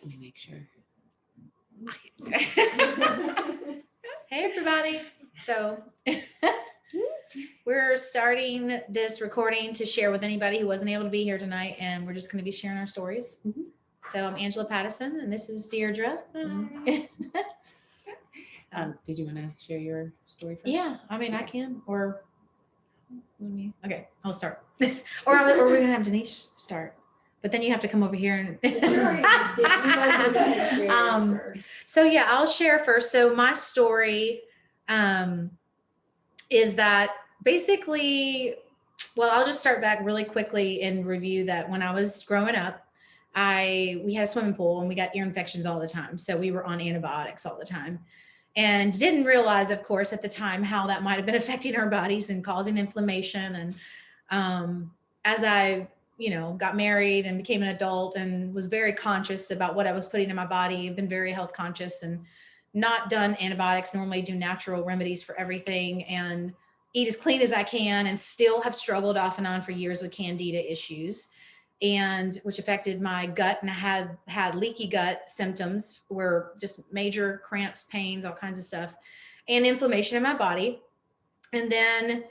Let me make sure. Hey, everybody. So we're starting this recording to share with anybody who wasn't able to be here tonight, and we're just going to be sharing our stories. Mhm. So I'm Angela Pattison, and this is Deirdre. Did you want to share your story first? Yeah, I mean, I Okay. can, or okay, I'll start. or we're going to have Denise start. But then you have to come over here and so yeah, I'll share first. So my story is that basically, well, I'll just start back really quickly and review that when I was growing up, we had a swimming pool and we got ear infections all the time. So we were on antibiotics all the time and didn't realize, of course, at the time how that might have been affecting our bodies and causing inflammation. And as I got married and became an adult and was very conscious about what I was putting in my body. I've been very health conscious and not done antibiotics, normally do natural remedies for everything and eat as clean as I can, and still have struggled off and on for years with candida issues, and which affected my gut. And I had leaky gut symptoms, were just major cramps, pains, all kinds of stuff, and inflammation in my body. And then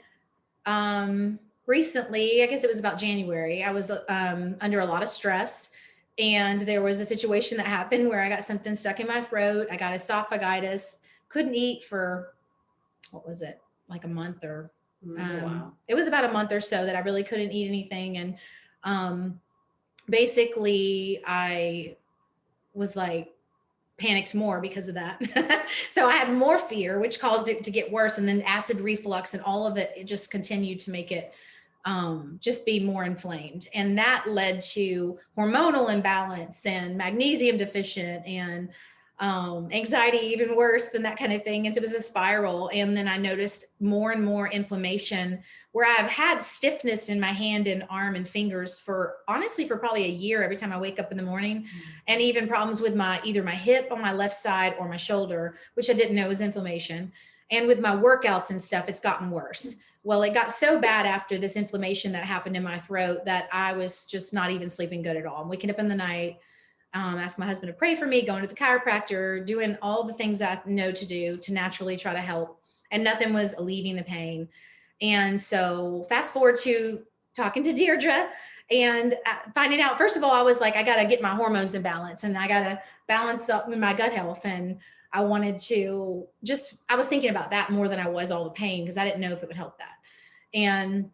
recently, I guess it was about January, I was under a lot of stress, and there was a situation that happened where I got something stuck in my throat. I got esophagitis, couldn't eat for, what was it, like a month or Wow. It was about a month or so that I really couldn't eat anything. And basically I was like panicked more because of that. So I had more fear, which caused it to get worse. And then acid reflux and all of it just continued to make it just be more inflamed. And that led to hormonal imbalance and magnesium deficient and anxiety, even worse, and that kind of thing. And so it was a spiral. And then I noticed more and more inflammation, where I've had stiffness in my hand and arm and fingers for probably a year every time I wake up in the morning. And even problems with either my hip on my left side or my shoulder, which I didn't know was inflammation. And with my workouts and stuff, it's gotten worse. Well, it got so bad after this inflammation that happened in my throat that I was just not even sleeping good at all. I'm waking up in the night, ask my husband to pray for me, going to the chiropractor, doing all the things I know to do to naturally try to help. And nothing was alleviating the pain. And so fast forward to talking to Deirdre and finding out, first of all, I was like, I got to get my hormones in balance, and I got to balance up my gut health. And I wanted to I was thinking about that more than I was all the pain, because I didn't know if it would help that. And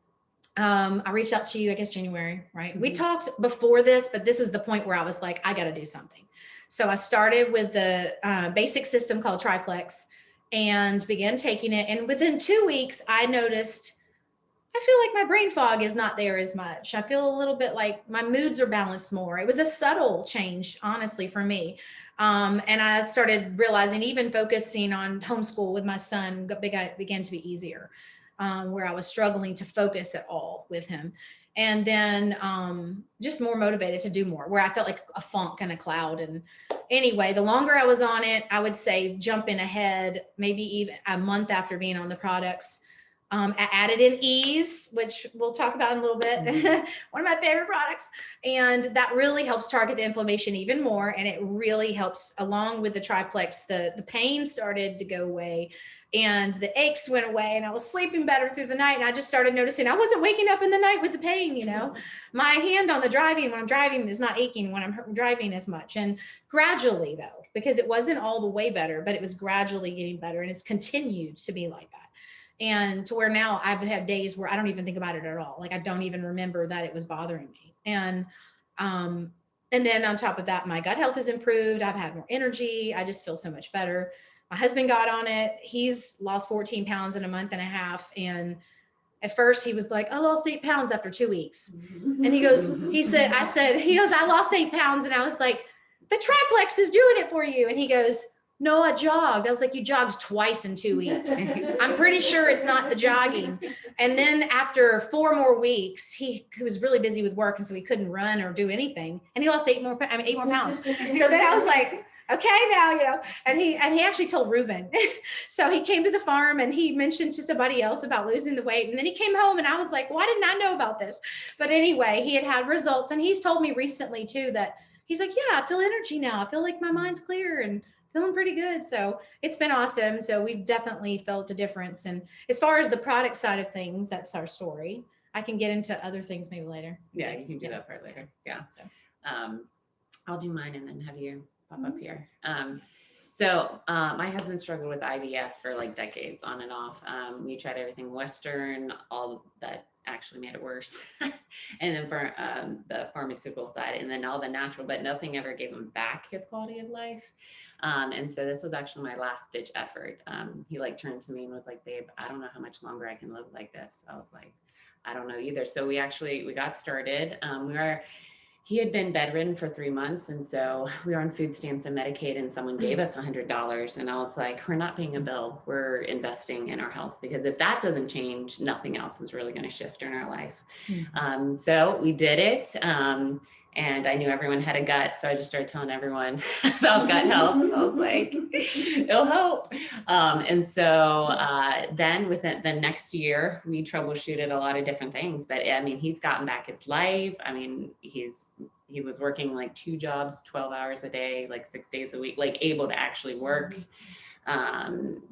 I reached out to you, I guess, January, right? Mm-hmm. We talked before this, but this was the point where I was like, I got to do something. So I started with the basic system called triplex and began taking it. And within 2 weeks, I noticed, I feel like my brain fog is not there as much. I feel a little bit like my moods are balanced more. It was a subtle change, honestly, for me. And I started realizing, even focusing on homeschool with my son began to be easier. Where I was struggling to focus at all with him. And then just more motivated to do more, where I felt like a funk and a cloud. And anyway, the longer I was on it, I would say jumping ahead, maybe even a month after being on the products, I added in ease, which we'll talk about in a little bit. Mm-hmm. One of my favorite products. And that really helps target the inflammation even more. And it really helps, along with the triplex, the pain started to go away and the aches went away, and I was sleeping better through the night. And I just started noticing I wasn't waking up in the night with the pain, my hand on the driving when I'm driving is not aching when I'm driving as much. And gradually, though, because it wasn't all the way better, but it was gradually getting better, and it's continued to be like that. And to where now I've had days where I don't even think about it at all. Like I don't even remember that it was bothering me. And then on top of that, my gut health has improved. I've had more energy. I just feel so much better. My husband got on it. He's lost 14 pounds in a month and a half. And at first he was like, I lost 8 pounds after 2 weeks. And he goes, I lost 8 pounds. And I was like, the triplex is doing it for you. And he goes, no, I jogged. I was like, you jogged twice in 2 weeks. I'm pretty sure it's not the jogging. And then after 4 more weeks, he was really busy with work, and so he couldn't run or do anything. And he lost 8 more pounds. So then I was like, okay, now, and he actually told Reuben. So he came to the farm and he mentioned to somebody else about losing the weight. And then he came home and I was like, why didn't I know about this? But anyway, he had results. And he's told me recently too, that he's like, yeah, I feel energy now. I feel like my mind's clear and feeling pretty good. So it's been awesome. So we've definitely felt a difference. And as far as the product side of things, that's our story. I can get into other things maybe later. Yeah, you can do that part later. Yeah. I'll do mine and then have you pop up here. So my husband struggled with IBS for like decades on and off. We tried everything Western, all that actually made it worse. And then for the pharmaceutical side and then all the natural, but nothing ever gave him back his quality of life. And so this was actually my last ditch effort. He like turned to me and was like, babe, I don't know how much longer I can live like this. I was like, I don't know either. So we got started. He had been bedridden for 3 months. And so we were on food stamps and Medicaid and someone gave us $100. And I was like, we're not paying a bill. We're investing in our health because if that doesn't change, nothing else is really going to shift in our life. So we did it. And I knew everyone had a gut. So I just started telling everyone about gut health. I was like, it'll help. And so then within the next year, we troubleshooted a lot of different things. But I mean, he's gotten back his life. I mean, he was working like 2 jobs, 12 hours a day, like 6 days a week, like able to actually work.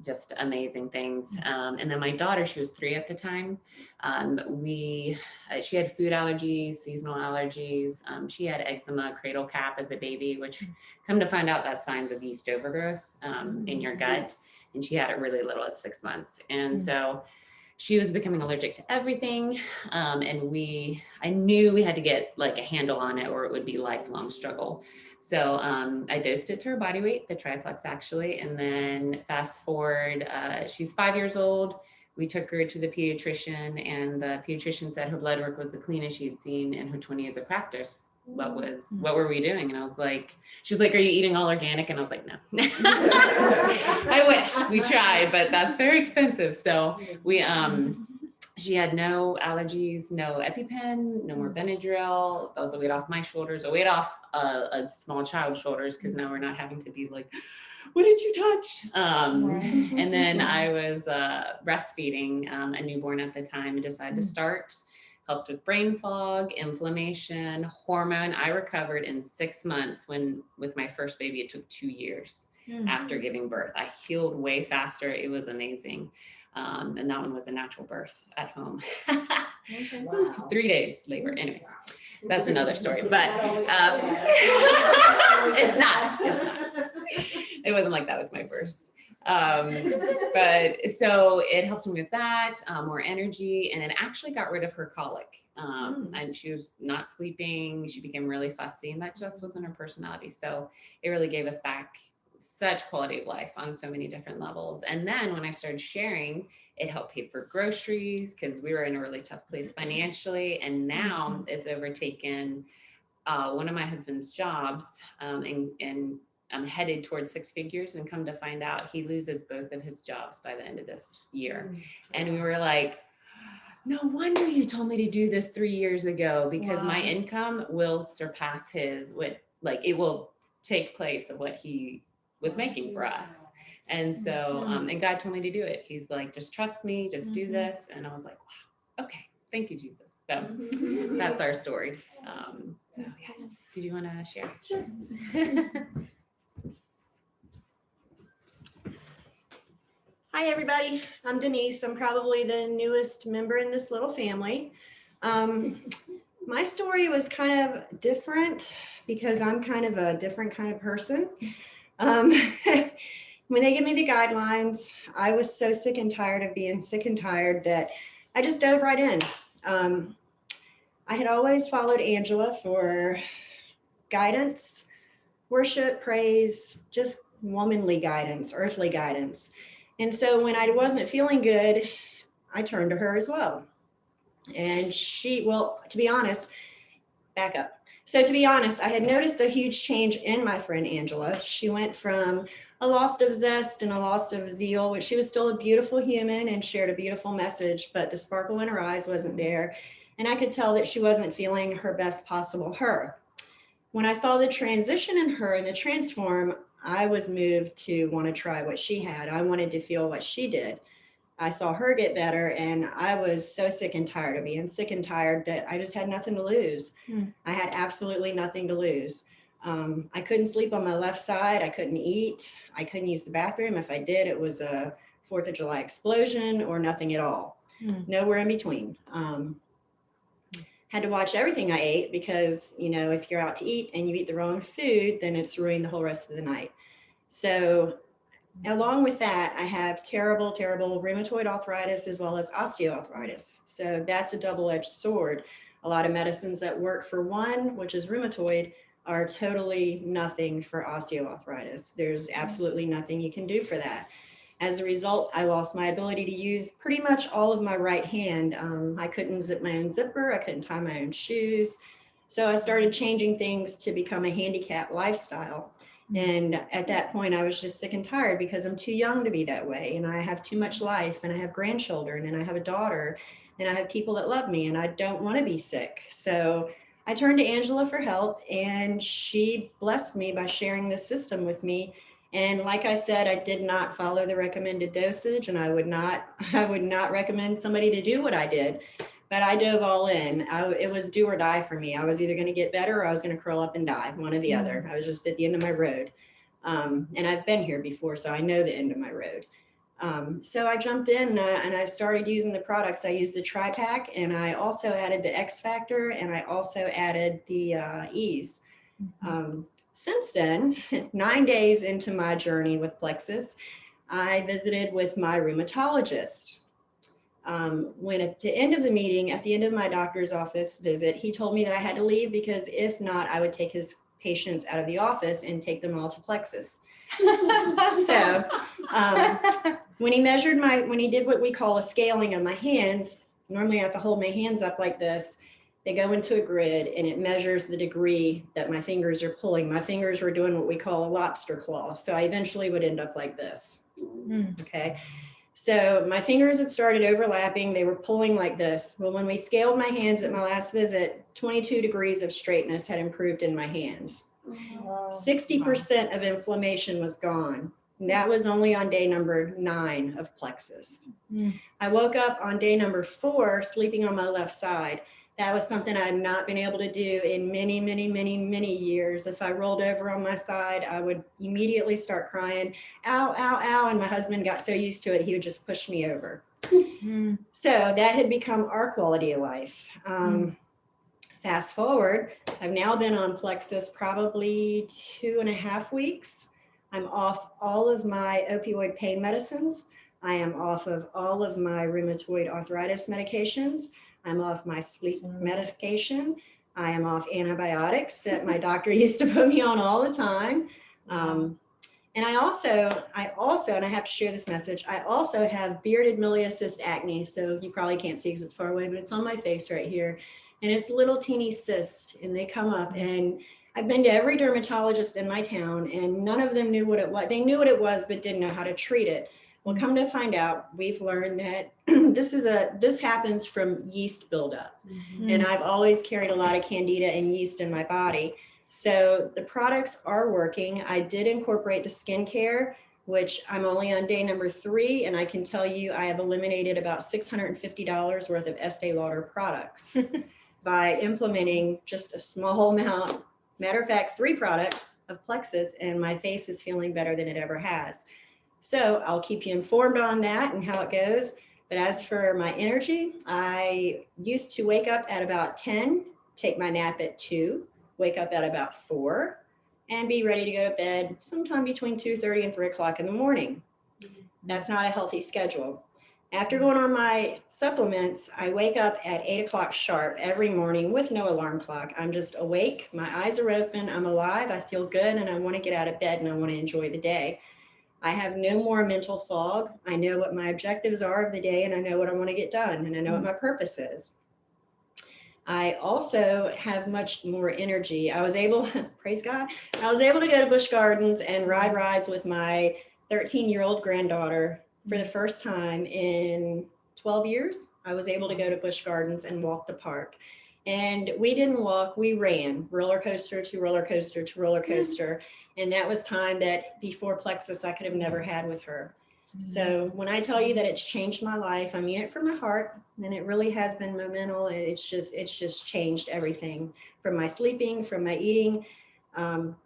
Just amazing things. And then my daughter, she was 3 at the time. She had food allergies, seasonal allergies. She had eczema, cradle cap as a baby, which come to find out that's signs of yeast overgrowth in your gut. And she had it really little at 6 months. And so she was becoming allergic to everything. And I knew we had to get like a handle on it or it would be a lifelong struggle. So I dosed it to her body weight, the Triflex actually. And then fast forward, she's 5 years old. We took her to the pediatrician and the pediatrician said her blood work was the cleanest she had seen in her 20 years of practice. What were we doing? And I was like, she was like, are you eating all organic? And I was like, no. I wish we tried, but that's very expensive. So she had no allergies, no EpiPen, no more Benadryl. That was a weight off my shoulders, a weight off a small child's shoulders, because now we're not having to be like, what did you touch? And then I was breastfeeding a newborn at the time and decided to start. Helped with brain fog, inflammation, hormone. I recovered in 6 months when with my first baby, it took 2 years after giving birth. I healed way faster. It was amazing. And that one was a natural birth at home. Wow. 3 days labor. Anyways, that's another story, but it's not. It wasn't like that with my first. But so it helped me with that, more energy, and it actually got rid of her colic. And she was not sleeping. She became really fussy, and that just wasn't her personality. So it really gave us back such quality of life on so many different levels. And then when I started sharing, it helped pay for groceries because we were in a really tough place financially. And now it's overtaken one of my husband's jobs, and I'm headed towards 6 figures, and come to find out he loses both of his jobs by the end of this year. And we were like, no wonder you told me to do this 3 years ago, because my income will surpass his, it will take place of what he was making for us. And so, and God told me to do it. He's like, just trust me, just do this. And I was like, wow, okay, thank you, Jesus. So that's our story. So yeah. Did you want to share? Sure. Hi, everybody. I'm Denise. I'm probably the newest member in this little family. My story was kind of different because I'm kind of a different kind of person. When they give me the guidelines, I was so sick and tired of being sick and tired that I just dove right in. I had always followed Angela for guidance, worship, praise, just womanly guidance, earthly guidance. And so when I wasn't feeling good, I turned to her as well. And to be honest, back up. So to be honest, I had noticed a huge change in my friend Angela. She went from a loss of zest and a loss of zeal, which she was still a beautiful human and shared a beautiful message, but the sparkle in her eyes wasn't there. And I could tell that she wasn't feeling her best possible her. When I saw the transition in her and the transform, I was moved to want to try what she had. I wanted to feel what she did. I saw her get better, and I was so sick and tired of being sick and tired that I just had nothing to lose. I had absolutely nothing to lose. I couldn't sleep on my left side. I couldn't eat. I couldn't use the bathroom. If I did, it was a 4th of July explosion or nothing at all. Nowhere in between. Had to watch everything I ate because, you know, if you're out to eat and you eat the wrong food, then it's ruined the whole rest of the night. So along with that, I have terrible, terrible rheumatoid arthritis as well as osteoarthritis. So that's a double-edged sword. A lot of medicines that work for one, which is rheumatoid, are totally nothing for osteoarthritis. There's absolutely nothing you can do for that. As a result, I lost my ability to use pretty much all of my right hand. I couldn't zip my own zipper. I couldn't tie my own shoes. So I started changing things to become a handicap lifestyle. And at that point, I was just sick and tired because I'm too young to be that way. And I have too much life, and I have grandchildren, and I have a daughter, and I have people that love me, and I don't want to be sick. So I turned to Angela for help, and she blessed me by sharing this system with me. And like I said, I did not follow the recommended dosage, and I would not recommend somebody to do what I did, but I dove all in. It was do or die for me. I was either going to get better or I was going to curl up and die, one or the other. I was just at the end of my road. And I've been here before, so I know the end of my road. So I jumped in and I started using the products. I used the tri-pack, and I also added the X Factor, and I also added the Ease. Since then, 9 days into my journey with plexus, I visited with my rheumatologist. When at the end of the meeting, at the end of my doctor's office visit, he told me that I had to leave because if not, I would take his patients out of the office and take them all to plexus. So when he did what we call a scaling of my hands, normally I have to hold my hands up like this. They go into a grid and it measures the degree that my fingers are pulling. My fingers were doing what we call a lobster claw. So I eventually would end up like this. Okay. So my fingers had started overlapping. They were pulling like this. Well, when we scaled my hands at my last visit, 22 degrees of straightness had improved in my hands. 60% of inflammation was gone. And that was only on day number 9 of plexus. I woke up on day number 4, sleeping on my left side. That was something I had not been able to do in many, many, many, many years. If I rolled over on my side, I would immediately start crying, ow, ow, ow. And my husband got so used to it, he would just push me over. So that had become our quality of life. Fast forward, I've now been on plexus probably 2.5 weeks. I'm off all of my opioid pain medicines. I am off of all of my rheumatoid arthritis medications. I'm off my sleep medication. I am off antibiotics that my doctor used to put me on all the time. And I also, and I have to share this message, I also have bearded miliacyst acne. So you probably can't see because it's far away, but it's on my face right here. And it's little teeny cysts, and they come up. And I've been to every dermatologist in my town, and none of them knew what it was. They knew what it was, but didn't know how to treat it. Well, come to find out, we've learned that this happens from yeast buildup. And I've always carried a lot of candida and yeast in my body. So the products are working. I did incorporate the skincare, which I'm only on day number 3. And I can tell you, I have eliminated about $650 worth of Estee Lauder products by implementing just a small amount. Matter of fact, 3 products of plexus, and my face is feeling better than it ever has. So I'll keep you informed on that and how it goes. But as for my energy, I used to wake up at about 10, take my nap at 2, wake up at about 4, and be ready to go to bed sometime between 2:30 and 3 o'clock in the morning. That's not a healthy schedule. After going on my supplements, I wake up at 8 o'clock sharp every morning with no alarm clock. I'm just awake, my eyes are open, I'm alive, I feel good, and I want to get out of bed and I want to enjoy the day. I have no more mental fog. I know what my objectives are of the day, and I know what I want to get done, and I know what my purpose is. I also have much more energy. I was able, praise God, I was able to go to Busch Gardens and ride rides with my 13-year-old granddaughter for the first time in 12 years. I was able to go to Busch Gardens and walk the park. And we didn't walk, we ran roller coaster to roller coaster to roller coaster. And that was time that before plexus I could have never had with her. So when I tell you that it's changed my life, I mean it from my heart, and it really has been momental. It's just changed everything from my sleeping, from my eating. And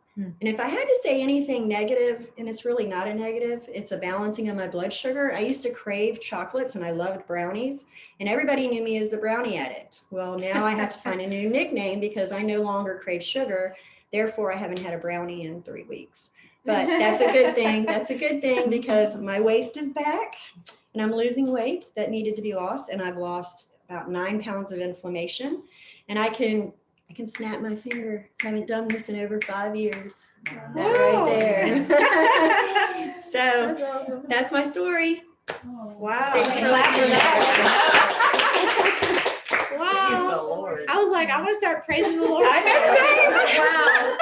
if I had to say anything negative, and it's really not a negative, it's a balancing of my blood sugar. I used to crave chocolates and I loved brownies, and everybody knew me as the brownie addict. Well, now I have to find a new nickname because I no longer crave sugar. Therefore, I haven't had a brownie in 3 weeks. But that's a good thing. That's a good thing because my waist is back and I'm losing weight that needed to be lost. And I've lost about 9 pounds of inflammation. And I can snap my finger. Haven't done this in over 5 years. That right there. So That's awesome. that's my story. Wow. Thanks for Clap letting me for share. that. Wow. I was like, I want to start praising the Lord. I Wow.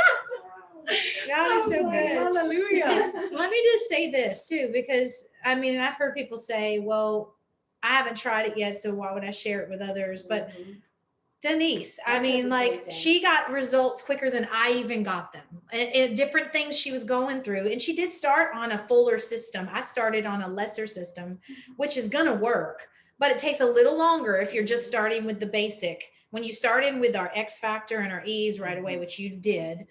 God is so good. Hallelujah. Let me just say this too, because I mean, I've heard people say, well, I haven't tried it yet, so why would I share it with others? But Denise, I mean, like she got results quicker than I even got them, and different things she was going through. And she did start on a fuller system. I started on a lesser system, which is going to work, but it takes a little longer if you're just starting with the basic. When you start in with our X factor and our E's right away, which you did,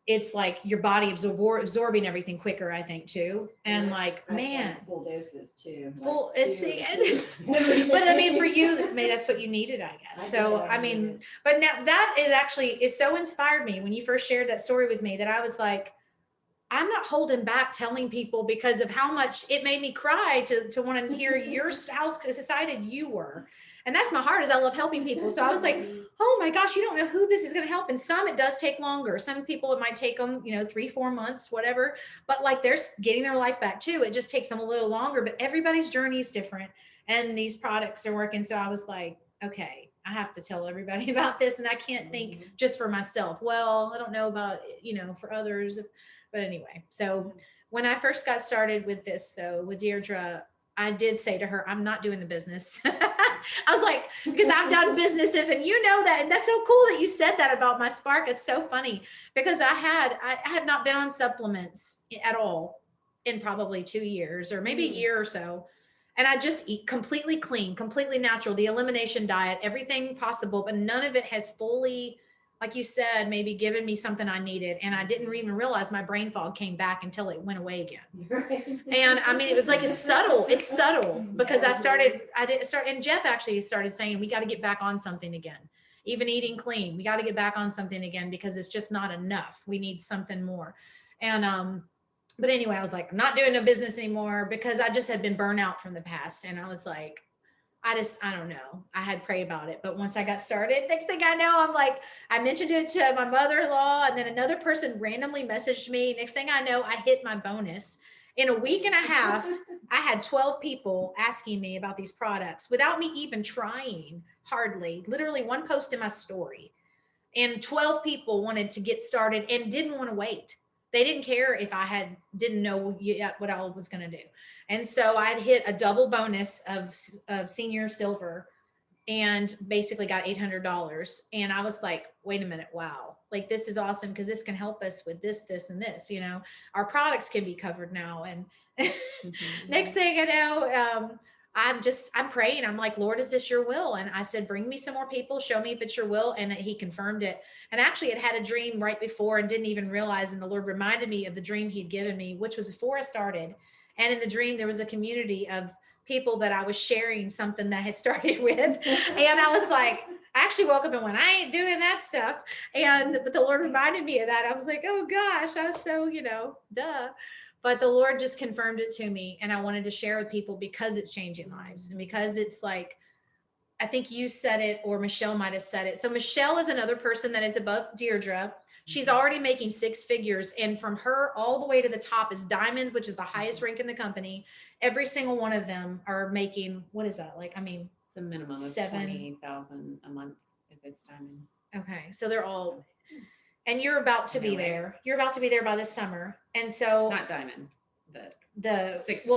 it's like your body absorbing everything quicker, I think, too. And like, man, full doses too. full, like it's, two. but I mean, for you, maybe that's what you needed, I guess. So, I mean, but now that is actually, it so inspired me when you first shared that story with me that I was like, I'm not holding back telling people because of how much it made me cry to want to hear your how excited you were. And that's my heart, is I love helping people. So I was like, oh my gosh, you don't know who this is going to help. And some, it does take longer. Some people, it might take them, 3-4 months, whatever, but like they're getting their life back too. It just takes them a little longer, but everybody's journey is different and these products are working. So I was like, okay, I have to tell everybody about this. And I can't think just for myself. Well, I don't know about, for others, but anyway. So when I first got started with this though, with Deirdre, I did say to her, I'm not doing the business. I was like, because I've done businesses and you know that. And that's so cool that you said that about my spark. It's so funny because I have not been on supplements at all in probably 2 years or maybe a year or so. And I just eat completely clean, completely natural, the elimination diet, everything possible, but none of it has fully, like you said, maybe given me something I needed. And I didn't even realize my brain fog came back until it went away again. And I mean, it was like, it's subtle because and Jeff actually started saying, we got to get back on something again, even eating clean. We got to get back on something again because it's just not enough. We need something more. And, but anyway, I was like, I'm not doing no business anymore because I just had been burnt out from the past. And I was like, I don't know. I had prayed about it. But once I got started, next thing I know, I'm like, I mentioned it to my mother-in-law and then another person randomly messaged me. Next thing I know, I hit my bonus. In a week and a half, I had 12 people asking me about these products without me even trying hardly, literally one post in my story. And 12 people wanted to get started and didn't want to wait. They didn't care if I didn't know yet what I was going to do. And so I'd hit a double bonus of senior silver and basically got $800. And I was like, wait a minute. Wow. Like, this is awesome. Cause this can help us with this, and this, our products can be covered now. And next thing I know, I'm praying. I'm like, Lord, is this your will? And I said, bring me some more people, show me if it's your will. And he confirmed it. And actually it had a dream right before and didn't even realize. And the Lord reminded me of the dream he'd given me, which was before I started. And in the dream, there was a community of people that I was sharing something that I had started with. And I was like, I actually woke up and went, I ain't doing that stuff. But the Lord reminded me of that. I was like, oh gosh, I was so, duh. But the Lord just confirmed it to me. And I wanted to share with people because it's changing lives. And because it's like, I think you said it or Michelle might've said it. So Michelle is another person that is above Deirdre. She's already making 6 figures. And from her all the way to the top is diamonds, which is the highest rank in the company. Every single one of them are making, what is that? Like, I mean, it's a minimum of 20,000 a month if it's diamond. Okay. So they're all, and you're about to be there. You're about to be there by this summer. And so not diamond, the 6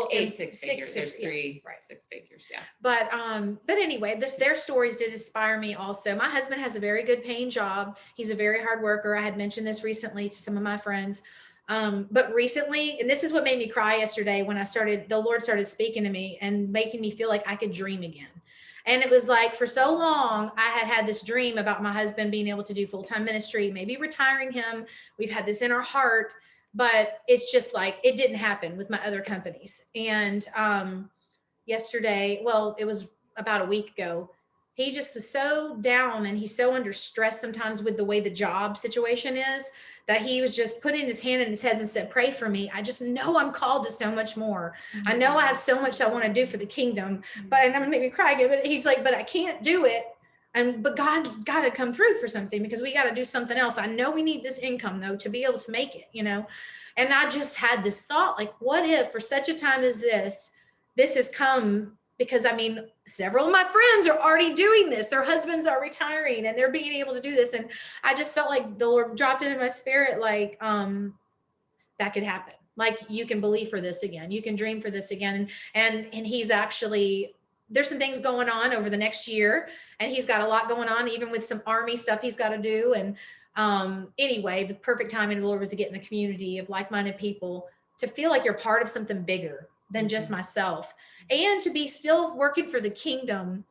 figures. There's 3 right. 6 figures. Yeah. But anyway, their stories did inspire me also. My husband has a very good paying job. He's a very hard worker. I had mentioned this recently to some of my friends. But recently, and this is what made me cry yesterday when the Lord started speaking to me and making me feel like I could dream again. And it was like, for so long, I had this dream about my husband being able to do full-time ministry, maybe retiring him. We've had this in our heart, but it's just like, it didn't happen with my other companies. And yesterday, well, it was about a week ago, he just was so down and he's so under stress sometimes with the way the job situation is, that he was just putting his hand in his head and said, pray for me. I just know I'm called to so much more. I know I have so much I want to do for the kingdom, but, and I'm gonna make me cry again, but he's like, but I can't do it. But God got to come through for something, because we got to do something else. I know we need this income though, to be able to make it, you know? And I just had this thought, like, what if for such a time as this has come, because I mean, several of my friends are already doing this. Their husbands are retiring and they're being able to do this. And I just felt like the Lord dropped it in my spirit, like, that could happen. Like, you can believe for this again. You can dream for this again. And he's actually, there's some things going on over the next year, and he's got a lot going on, even with some Army stuff he's got to do. And anyway, the perfect timing of the Lord was to get in the community of like-minded people, to feel like you're part of something bigger than just myself, and to be still working for the kingdom,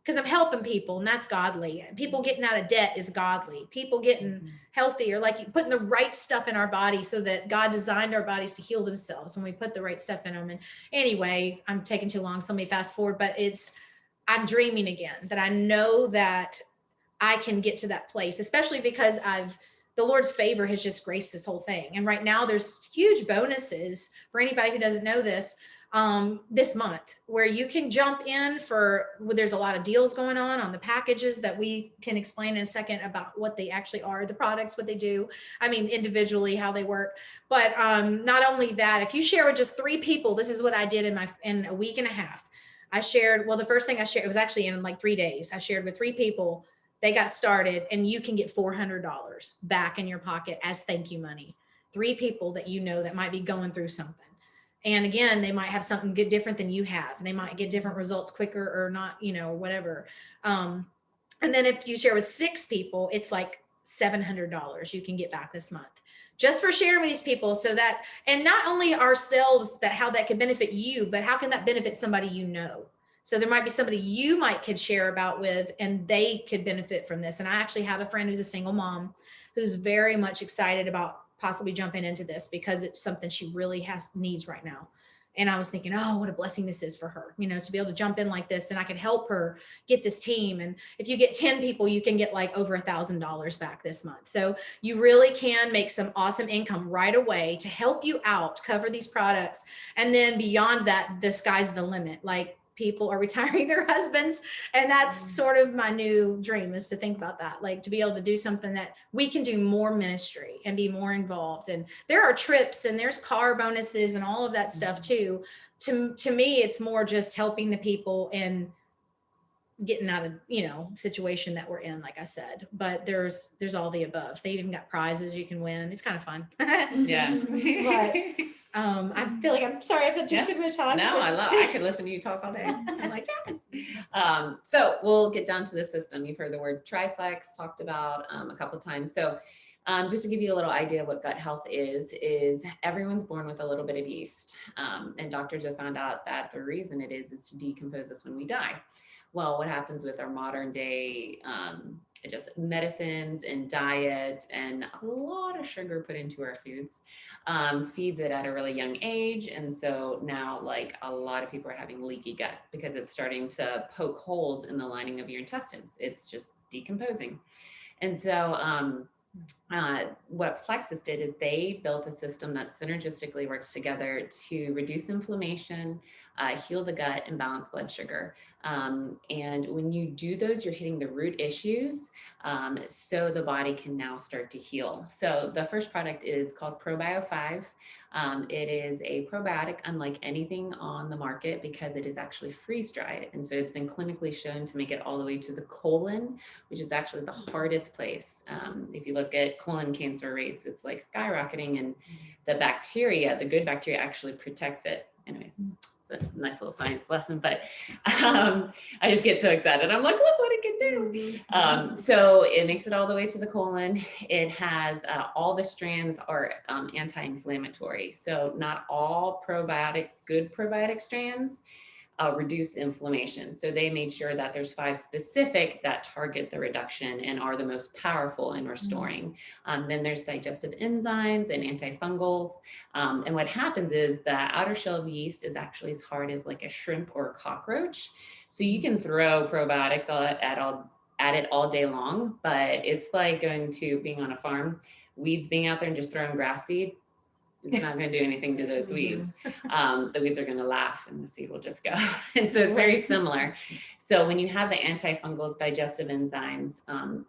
because I'm helping people, and that's godly. People getting out of debt is godly. People getting healthy, or like putting the right stuff in our body, so that God designed our bodies to heal themselves when we put the right stuff in them. And anyway, I'm taking too long, so let me fast forward, but I'm dreaming again, that I know that I can get to that place, especially because the Lord's favor has just graced this whole thing. And right now there's huge bonuses for anybody who doesn't know this month, where you can jump in there's a lot of deals going on the packages that we can explain in a second about what they actually are, the products, what they do. I mean, individually, how they work. But not only that, if you share with just 3 people, this is what I did in a week and a half. I shared, well, the first thing I shared, it was actually in like 3 days. I shared with 3 people. They got started, and you can get $400 back in your pocket as thank you money. 3 people that you know that might be going through something. And again, they might have something good, different than you have. They might get different results quicker or not, you know, whatever. And then if you share with 6 people, it's like $700 you can get back this month, just for sharing with these people. So that, and not only ourselves, that how that could benefit you, but how can that benefit somebody you know? So there might be somebody you could share about with, and they could benefit from this. And I actually have a friend who's a single mom who's very much excited about possibly jumping into this, because it's something she really needs right now. And I was thinking, oh, what a blessing this is for her, you know, to be able to jump in like this, and I can help her get this team. And if you get 10 people, you can get like over $1,000 back this month. So you really can make some awesome income right away to help you out, cover these products. And then beyond that, the sky's the limit. Like, people are retiring their husbands. And that's sort of my new dream, is to think about that, like to be able to do something that we can do more ministry and be more involved. And there are trips and there's car bonuses and all of that stuff too. To me, it's more just helping the people and getting out of, you know, situation that we're in, like I said. But there's all the above. They even got prizes you can win. It's kind of fun. Yeah. But I feel like, I'm sorry, I put too much time. No, I could listen to you talk all day. I'm like, yes. So we'll get down to the system. You've heard the word triflex talked about a couple of times. So just to give you a little idea of what gut health is everyone's born with a little bit of yeast. And doctors have found out that the reason it is to decompose us when we die. Well, what happens with our modern day just medicines and diet and a lot of sugar put into our foods feeds it at a really young age. And so now, like, a lot of people are having leaky gut because it's starting to poke holes in the lining of your intestines. It's just decomposing. And so what Plexus did is they built a system that synergistically works together to reduce inflammation, heal the gut, and balance blood sugar. And when you do those, you're hitting the root issues, so the body can now start to heal. So the first product is called Probio 5. It is a probiotic unlike anything on the market because it is actually freeze dried. And so it's been clinically shown to make it all the way to the colon, which is actually the hardest place. If you look at colon cancer rates, it's like skyrocketing, and the bacteria, the good bacteria, actually protects it. Anyways, it's a nice little science lesson, but I just get so excited. I'm like, look what it can do. So it makes it all the way to the colon. It has all the strands are anti-inflammatory. So not all good probiotic strands reduce inflammation. So they made sure that there's 5 specific that target the reduction and are the most powerful in restoring. Then there's digestive enzymes and antifungals. And what happens is the outer shell of yeast is actually as hard as like a shrimp or a cockroach. So you can throw probiotics at it all day long, but it's like going to being on a farm, weeds being out there and just throwing grass seed. It's not going to do anything to those weeds. The weeds are going to laugh and the seed will just go. And so it's very similar. So when you have the antifungals, digestive enzymes,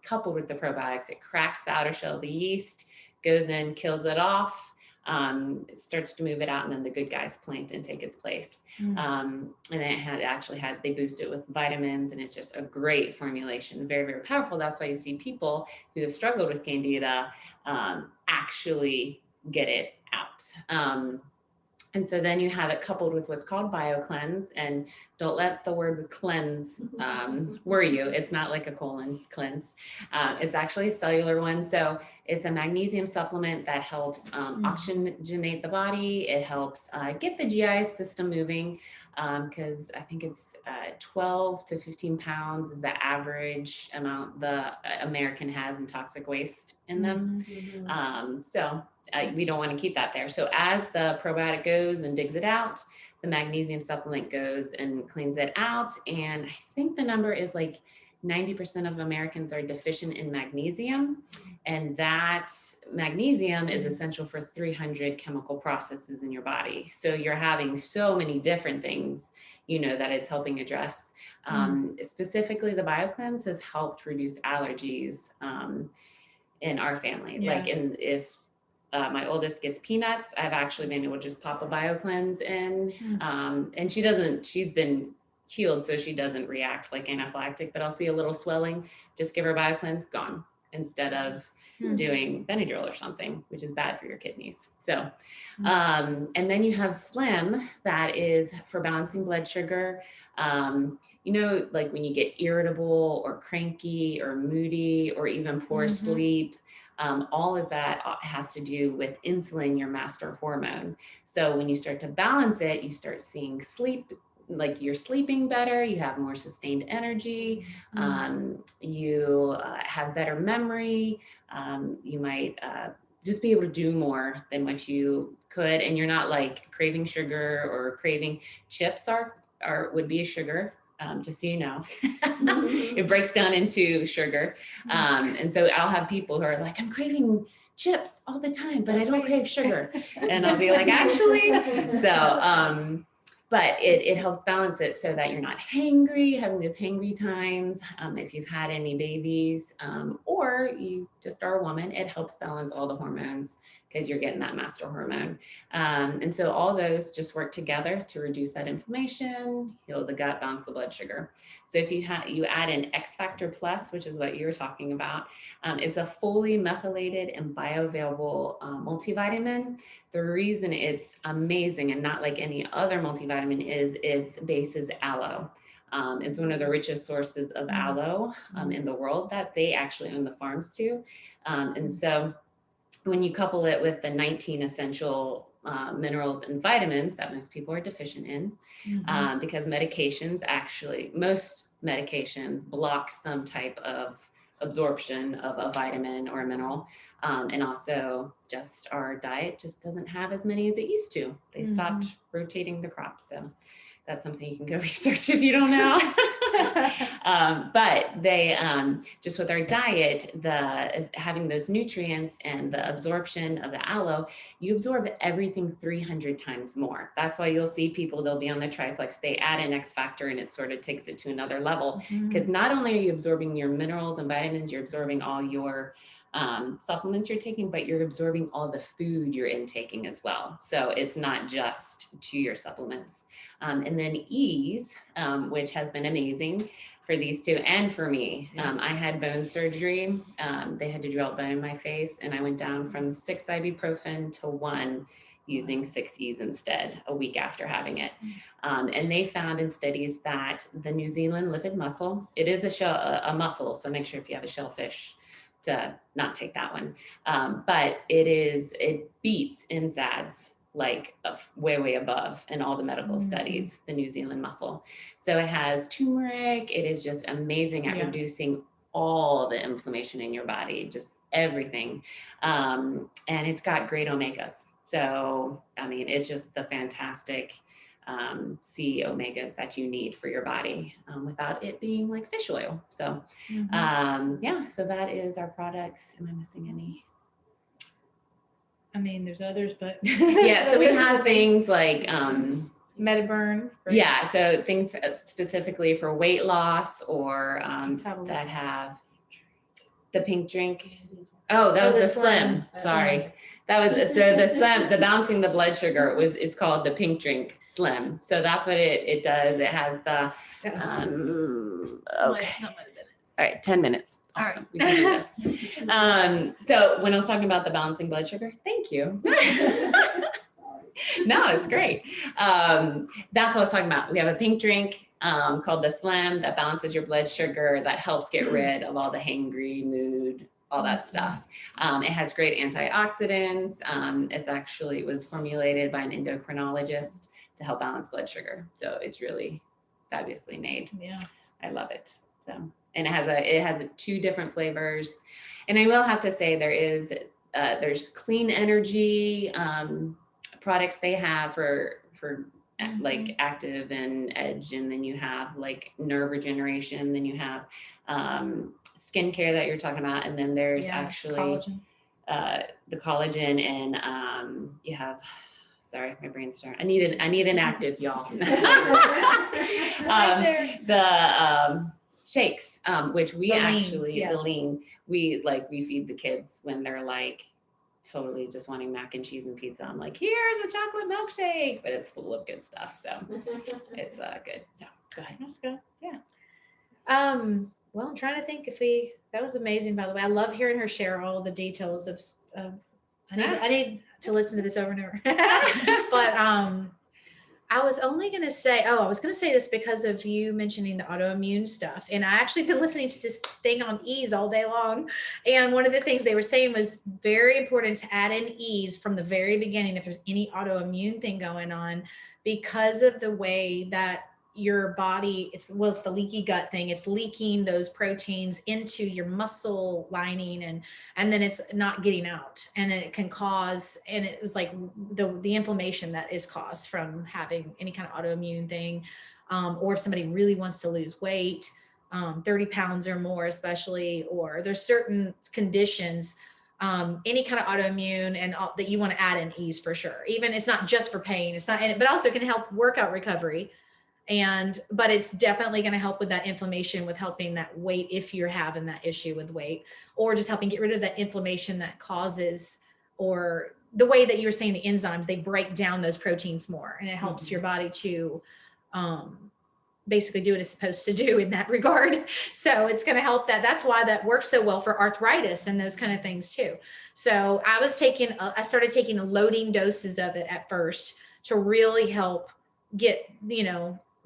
coupled with the probiotics, it cracks the outer shell of the yeast, goes in, kills it off, it starts to move it out, and then the good guys plant and take its place. And then they boost it with vitamins, and it's just a great formulation, very, very powerful. That's why you see people who have struggled with candida actually get it out. And so then you have it coupled with what's called BioCleanse, and don't let the word cleanse worry you. It's not like a colon cleanse. It's actually a cellular one. So it's a magnesium supplement that helps oxygenate the body. It helps get the GI system moving, because I think it's 12 to 15 pounds is the average amount the American has in toxic waste in them. So we don't want to keep that there. So as the probiotic goes and digs it out, the magnesium supplement goes and cleans it out. And I think the number is like 90% of Americans are deficient in magnesium. And that magnesium is essential for 300 chemical processes in your body. So you're having so many different things, that it's helping address. Specifically, the BioCleanse has helped reduce allergies in our family. Yes. If my oldest gets peanuts, I've actually been able to just pop a BioCleanse in. And she's been healed, so she doesn't react like anaphylactic, but I'll see a little swelling, just give her BioCleanse, gone, instead of doing Benadryl or something, which is bad for your kidneys. So, and then you have Slim, that is for balancing blood sugar. Like when you get irritable or cranky or moody or even poor sleep, all of that has to do with insulin, your master hormone. So when you start to balance it, you start seeing sleep, like you're sleeping better, you have more sustained energy, you have better memory, you might just be able to do more than what you could, and you're not like craving sugar or craving chips would be a sugar. Just so you know, it breaks down into sugar. And so I'll have people who are like, I'm craving chips all the time, but I don't crave sugar. And I'll be like, actually, so, but it helps balance it so that you're not hangry, having those hangry times. If you've had any babies, or you just are a woman, it helps balance all the hormones because you're getting that master hormone. And so all those just work together to reduce that inflammation, heal the gut, balance the blood sugar. So if you add an X Factor Plus, which is what you were talking about, it's a fully methylated and bioavailable multivitamin. The reason it's amazing and not like any other multivitamin is its base is aloe. It's one of the richest sources of aloe in the world that they actually own the farms too. And so when you couple it with the 19 essential minerals and vitamins that most people are deficient in, because most medications block some type of absorption of a vitamin or a mineral. And also just our diet just doesn't have as many as it used to. They stopped rotating the crops. So that's something you can go research if you don't know. But they, just with our diet, having those nutrients and the absorption of the aloe, you absorb everything 300 times more. That's why you'll see people, they'll be on the triplex, they add an X factor and it sort of takes it to another level. Because not only are you absorbing your minerals and vitamins, you're absorbing all your supplements you're taking, but you're absorbing all the food you're intaking as well. So it's not just to your supplements. And then Ease, which has been amazing for these two and for me. I had bone surgery. They had to drill bone in my face, and I went down from 6 ibuprofen to 1 using 6 E's instead a week after having it. And they found in studies that the New Zealand lipid mussel, it is a mussel, so make sure if you have a shellfish to not take that one. But it beats NSAIDs like way above in all the medical studies, the New Zealand mussel. So it has turmeric. It is just amazing at reducing all the inflammation in your body, just everything. And it's got great omegas. So, I mean, it's just the fantastic sea omegas that you need for your body without it being like fish oil. So, yeah, so that is our products. Am I missing any? I mean, there's others, but yeah, so we have things like Metaburn. Yeah, so things specifically for weight loss or that have the pink drink. Oh, that was the slim. Sorry. That was so the slim, the balancing the blood sugar it's called the pink drink slim. So that's what it does. It has the okay. All right, 10 minutes. Awesome. We can do this. So when I was talking about the balancing blood sugar, thank you. No, it's great. That's what I was talking about. We have a pink drink called the Slim that balances your blood sugar, that helps get rid of all the hangry, mood, all that stuff. It has great antioxidants. It was formulated by an endocrinologist to help balance blood sugar. So it's really fabulously made. Yeah, I love it. So, and it has 2 different flavors. And I will have to say there's clean energy products they have for like active and edge, and then you have like nerve regeneration, then you have skincare that you're talking about, and then there's actually collagen. The collagen, and you have, sorry, my brain's starting. I need an active, y'all. The shakes, which we the lean, we feed the kids when they're like totally just wanting mac and cheese and pizza. I'm like, here's a chocolate milkshake, but it's full of good stuff. So it's good. So go ahead. That's good. Yeah. Well, I'm trying to think that was amazing, by the way. I love hearing her share all the details of I need to listen to this over and over. But I was going to say this because of you mentioning the autoimmune stuff. And I actually been listening to this thing on ease all day long. And one of the things they were saying was very important to add in ease from the very beginning if there's any autoimmune thing going on, because of the way that your body, it's the leaky gut thing. It's leaking those proteins into your muscle lining, and then it's not getting out, and it can cause, and it was like the inflammation that is caused from having any kind of autoimmune thing, or if somebody really wants to lose weight, 30 pounds or more, especially, or there's certain conditions, any kind of autoimmune and that you want to add in ease for sure. Even it's not just for pain, but also can help workout recovery. But it's definitely going to help with that inflammation, with helping that weight, if you're having that issue with weight, or just helping get rid of that inflammation that causes, or the way that you were saying the enzymes, they break down those proteins more, and it helps your body to basically do what it's supposed to do in that regard. So it's going to help that. That's why that works so well for arthritis and those kind of things too. So I started taking loading doses of it at first to really help get,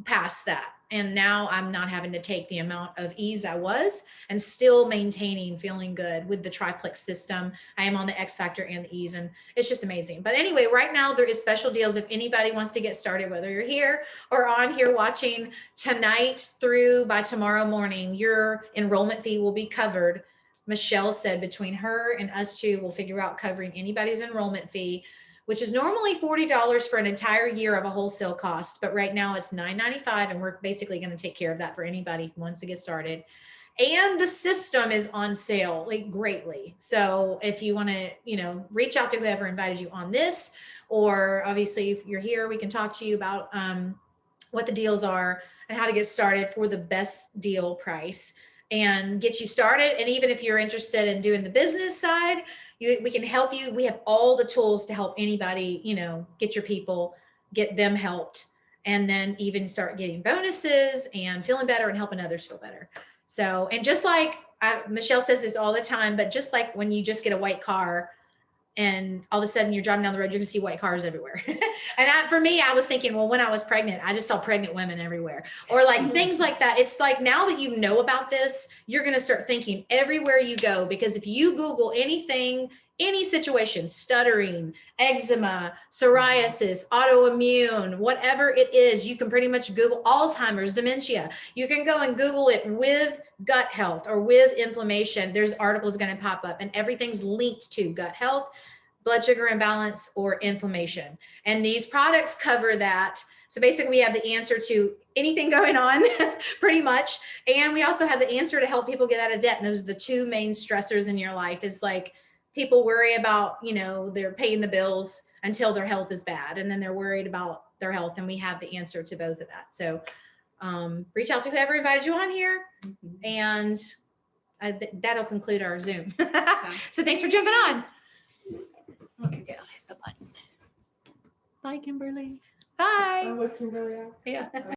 past that. And now I'm not having to take the amount of ease I was, and still maintaining feeling good with the triplex system. I am on the X Factor and the ease, and it's just amazing. But anyway, right now there is special deals if anybody wants to get started, whether you're here or on here watching tonight through by tomorrow morning, your enrollment fee will be covered. Michelle said between her and us two, we'll figure out covering anybody's enrollment fee, which is normally $40 for an entire year of a wholesale cost. But right now it's $9.95, and we're basically going to take care of that for anybody who wants to get started. And the system is on sale, like, greatly. So if you want to, reach out to whoever invited you on this, or obviously if you're here, we can talk to you about what the deals are and how to get started for the best deal price and get you started. And even if you're interested in doing the business side, we can help you. We have all the tools to help anybody, get your people, get them helped, and then even start getting bonuses and feeling better and helping others feel better. So, and just like Michelle says this all the time, but just like when you just get a white car and all of a sudden you're driving down the road, you're gonna see white cars everywhere. And for me, I was thinking, well, when I was pregnant, I just saw pregnant women everywhere, or like things like that. It's like, now that you know about this, you're gonna start thinking everywhere you go, because if you Google anything any situation, stuttering, eczema, psoriasis, autoimmune, whatever it is, you can pretty much Google Alzheimer's, dementia. You can go and Google it with gut health or with inflammation. There's articles going to pop up, and everything's linked to gut health, blood sugar imbalance, or inflammation. And these products cover that. So basically we have the answer to anything going on pretty much. And we also have the answer to help people get out of debt. And those are the two main stressors in your life. Is like people worry about, you know, they're paying the bills until their health is bad. And then they're worried about their health. And we have the answer to both of that. So reach out to whoever invited you on here. And that'll conclude our Zoom. So thanks for jumping on. Okay, I'll hit the button. Bye, Kimberly. Bye. with Kimberly. Yeah.